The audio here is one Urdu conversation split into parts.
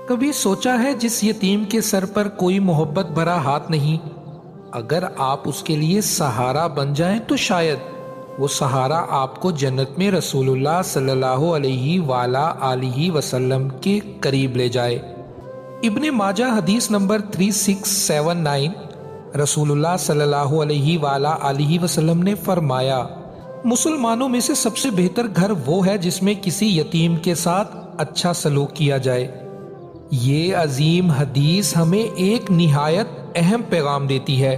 کبھی سوچا ہے جس یتیم کے سر پر کوئی محبت بھرا ہاتھ نہیں، اگر آپ اس کے لیے سہارا بن جائیں تو شاید وہ سہارا آپ کو جنت میں رسول اللہ صلی اللہ علیہ وآلہ آلہ وسلم کے قریب لے جائے۔ ابن ماجہ حدیث نمبر 3679، رسول اللہ صلی اللہ علیہ وآلہ آلہ وسلم نے فرمایا، مسلمانوں میں سے سب سے بہتر گھر وہ ہے جس میں کسی یتیم کے ساتھ اچھا سلوک کیا جائے۔ یہ عظیم حدیث ہمیں ایک نہایت اہم پیغام دیتی ہے۔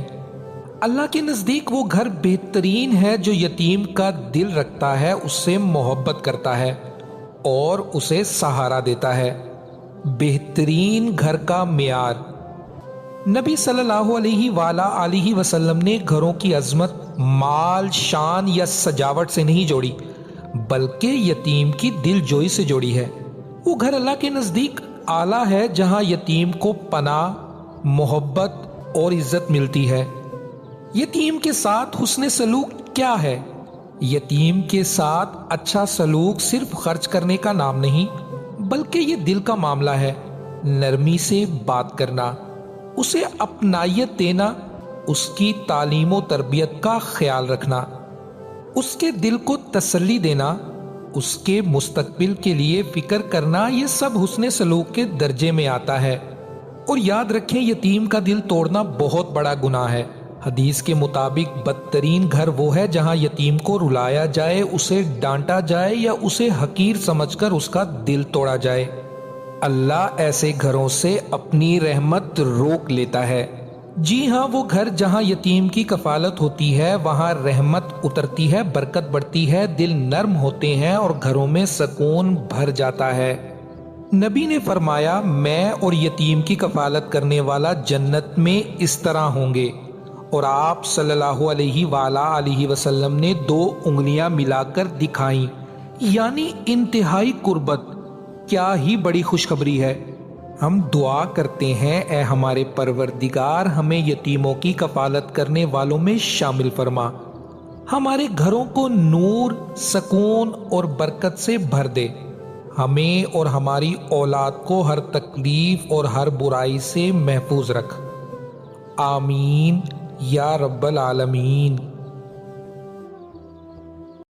اللہ کے نزدیک وہ گھر بہترین ہے جو یتیم کا دل رکھتا ہے، اس سے محبت کرتا ہے اور اسے سہارا دیتا ہے۔ بہترین گھر کا معیار۔ نبی صلی اللہ علیہ وآلہ آلہ وسلم نے گھروں کی عظمت مال، شان یا سجاوٹ سے نہیں جوڑی، بلکہ یتیم کی دل جوئی سے جوڑی ہے۔ وہ گھر اللہ کے نزدیک اعلیٰ ہے جہاں یتیم کو پناہ، محبت اور عزت ملتی ہے۔ یتیم کے ساتھ حسن سلوک کیا ہے؟ یتیم کے ساتھ اچھا سلوک صرف خرچ کرنے کا نام نہیں، بلکہ یہ دل کا معاملہ ہے۔ نرمی سے بات کرنا، اسے اپنائیت دینا، اس کی تعلیم و تربیت کا خیال رکھنا، اس کے دل کو تسلی دینا، اس کے مستقبل کے لیے فکر کرنا، یہ سب حسن سلوک کے درجے میں آتا ہے۔ اور یاد رکھیں، یتیم کا دل توڑنا بہت بڑا گناہ ہے۔ حدیث کے مطابق بدترین گھر وہ ہے جہاں یتیم کو رلایا جائے، اسے ڈانٹا جائے یا اسے حقیر سمجھ کر اس کا دل توڑا جائے۔ اللہ ایسے گھروں سے اپنی رحمت روک لیتا ہے۔ جی ہاں، وہ گھر جہاں یتیم کی کفالت ہوتی ہے وہاں رحمت اترتی ہے، برکت بڑھتی ہے، دل نرم ہوتے ہیں اور گھروں میں سکون بھر جاتا ہے۔ نبی نے فرمایا، میں اور یتیم کی کفالت کرنے والا جنت میں اس طرح ہوں گے، اور آپ صلی اللہ علیہ وآلہ آلہ وسلم نے 2 انگلیاں ملا کر دکھائیں، یعنی انتہائی قربت۔ کیا ہی بڑی خوشخبری ہے۔ ہم دعا کرتے ہیں، اے ہمارے پروردگار، ہمیں یتیموں کی کفالت کرنے والوں میں شامل فرما، ہمارے گھروں کو نور، سکون اور برکت سے بھر دے، ہمیں اور ہماری اولاد کو ہر تکلیف اور ہر برائی سے محفوظ رکھ۔ آمین یا رب العالمین۔